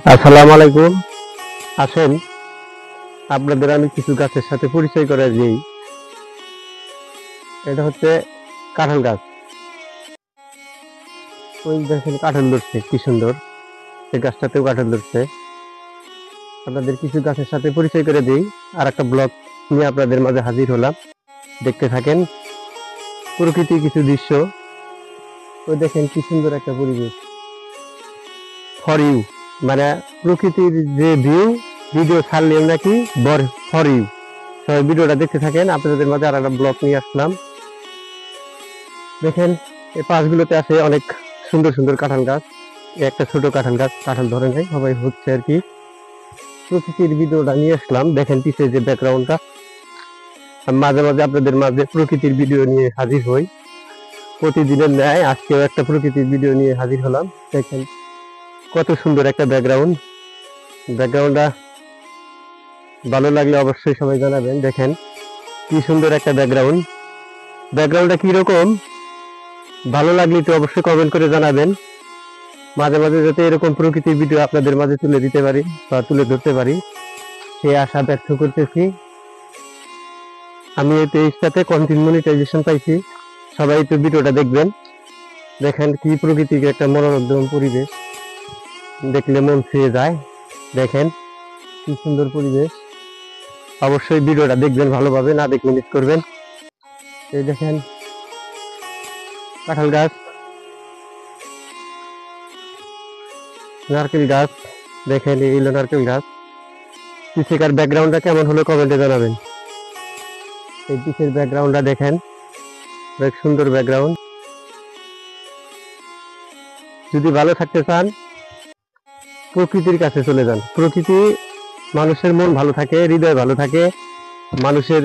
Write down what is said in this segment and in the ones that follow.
আসসালামু আলাইকুম। আসেন আপনাদের আমি কিছু গাছের সাথে পরিচয় করে দিই। এটা হচ্ছে কাঁঠাল গাছ। ওই দেখেন কাঁঠাল ধরছে কি সুন্দর। এই গাছটাতেও কাঁঠাল ধরছে। আপনাদের কিছু গাছের সাথে পরিচয় করে দিই। আর একটা ব্লগ নিয়ে আপনাদের মাঝে হাজির হলাম। দেখতে থাকেন প্রকৃতির কিছু দৃশ্য। ওই দেখেন কি সুন্দর একটা পরিবেশ। ফর ইউ, মানে প্রকৃতির যে ভিডিও ছাড়লেও নাকি ফর ইউ। সবাই ভিডিওটা দেখতে থাকেন। আপনাদের মাঝে আর একটা ব্লগ নিয়ে আসলাম। দেখেন এই পাশগুলোতে আছে অনেক সুন্দর সুন্দর কাঁঠাল গাছ। একটা ছোট কাঁঠাল গাছ, কাঁঠাল ধরে নাই, সবাই হচ্ছে আর কি। প্রকৃতির ভিডিওটা নিয়ে আসলাম। দেখেন পিছিয়ে যে ব্যাকগ্রাউন্ডটা। আমি মাঝে মাঝে আপনাদের মাঝে প্রকৃতির ভিডিও নিয়ে হাজির হই। প্রতিদিনের ন্যায় আজকেও একটা প্রকৃতির ভিডিও নিয়ে হাজির হলাম। দেখেন কত সুন্দর একটা ব্যাকগ্রাউন্ড। ব্যাকগ্রাউন্ডটা ভালো লাগলে অবশ্যই সবাই জানাবেন। দেখেন কি সুন্দর একটা ব্যাকগ্রাউন্ড। ব্যাকগ্রাউন্ডটা কিরকম ভালো লাগলে তো অবশ্যই কমেন্ট করে জানাবেন। মাঝে মাঝে যাতে এরকম প্রকৃতির ভিডিও আপনাদের মাঝে তুলে দিতে পারি বা তুলে ধরতে পারি, সে আশা ব্যক্ত করতেছি। আমি এই পেজটাতে কন্টেন্ট মনিটাইজেশন পাইছি। সবাই একটু ভিডিওটা দেখবেন। দেখেন কি প্রকৃতির একটা মনোরম পরিবেশ, দেখলে মন ছুঁয়ে যায়। দেখেন কি সুন্দর পরিবেশ। অবশ্যই ভিডিওটা দেখবেন ভালোভাবে, না দেখলে মিস করবেন। এই দেখেন কাঁঠাল গাছ, নারকেল গাছ। দেখেন এই হলো নারকেল গাছ। পিছেকার ব্যাকগ্রাউন্ডটা কেমন হলো কমেন্টে জানাবেন। এই পিছের ব্যাকগ্রাউন্ডটা দেখেন, অনেক সুন্দর ব্যাকগ্রাউন্ড। যদি ভালো থাকতে চান প্রকৃতির কাছে চলে যান। প্রকৃতি মানুষের মন ভালো থাকে, হৃদয় ভালো থাকে, মানুষের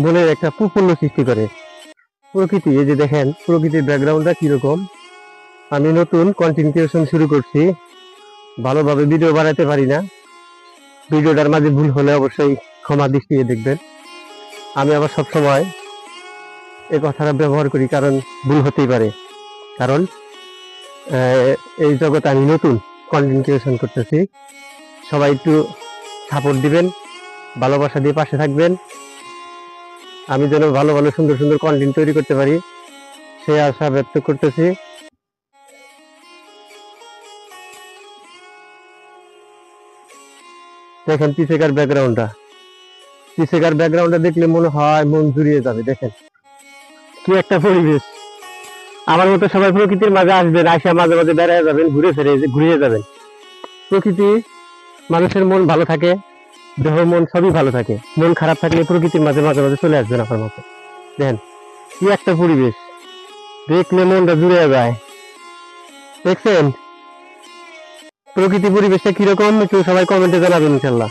মনের একটা প্রফুল্ল সৃষ্টি করে প্রকৃতি। এই যে দেখেন প্রকৃতির ব্যাকগ্রাউন্ডটা কিরকম। আমি নতুন কন্টেন্ট ক্রিয়েশন শুরু করছি, ভালোভাবে ভিডিও বানাতে পারি না। ভিডিওটার মাঝে ভুল হলে অবশ্যই ক্ষমা দৃষ্টিতে দেখবেন। আমি আবার সবসময় এই কথাটা ব্যবহার করি, কারণ ভুল হতেই পারে। কারণ এই জগতে আমি নতুন কন্টেন্ট ক্রিয়েশন করতেছি। সবাই একটু সাপোর্ট দিবেন, ভালোবাসা দিয়ে পাশে থাকবেন। আমি যেন ভালো ভালো সুন্দর সুন্দর কন্টেন্ট তৈরি করতে পারি, সে আশা ব্যক্ত করতেছি। দেখেন পিছেকার ব্যাকগ্রাউন্ডটা দেখলে মনে হয় মন জুড়িয়ে যাবে। দেখেন কি একটা পরিবেশ। আমার মতো সবাই প্রকৃতির মাঝে আসবেন, আসা মাঝে মাঝে বেড়ায় যাবেন, ঘুরিয়ে যাবেন। প্রকৃতি মানুষের মন ভালো থাকে, দেহ মন সবই ভালো থাকে। মন খারাপ থাকলে প্রকৃতির মাঝে মাঝে মাঝে চলে আসবেন আপনার মতো। দেখেন কি একটা পরিবেশ, দেখলে মনটা জুড়ে যায়। দেখছেন প্রকৃতি পরিবেশটা কিরকম, একটু সবাই কমেন্টে জানাবেন ইনশাল্লাহ।